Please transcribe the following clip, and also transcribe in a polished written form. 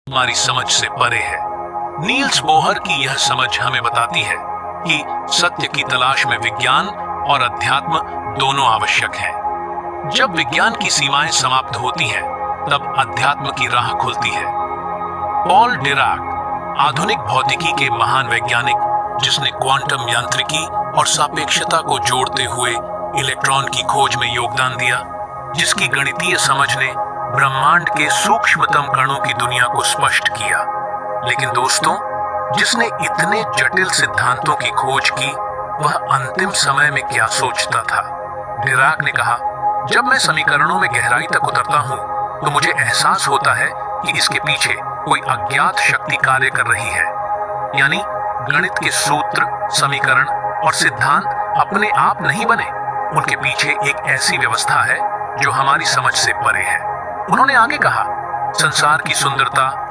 हमारी समझ से परे है। नील्स बोहर की यह समझ हमें बताती है कि सत्य की तलाश में विज्ञान और अध्यात्म दोनों आवश्यक हैं। जब विज्ञान की सीमाएं समाप्त होती हैं, तब अध्यात्म की राह खुलती है। पॉल डिराक, आधुनिक भौतिकी के महान वैज्ञानिक, जिसने क्वांटम यांत्रिकी और सापेक्षता को जोड़ते हुए इलेक्ट्रॉन की खोज में योगदान दिया, जिसकी गणितीय समझ ने ब्रह्मांड के सूक्ष्मतम कणों की दुनिया को स्पष्ट किया। लेकिन दोस्तों, जिसने इतने जटिल सिद्धांतों की खोज की, वह अंतिम समय में क्या सोचता था? डिराक ने कहा, जब मैं समीकरणों में गहराई तक उतरता हूं, तो मुझे एहसास होता है कि इसके पीछे कोई अज्ञात शक्ति कार्य कर रही है। यानी गणित के सूत्र, समीकरण और सिद्धांत अपने आप नहीं बने, उनके पीछे एक ऐसी व्यवस्था है जो हमारी समझ से परे है। उन्होंने आगे कहा, संसार की सुंदरता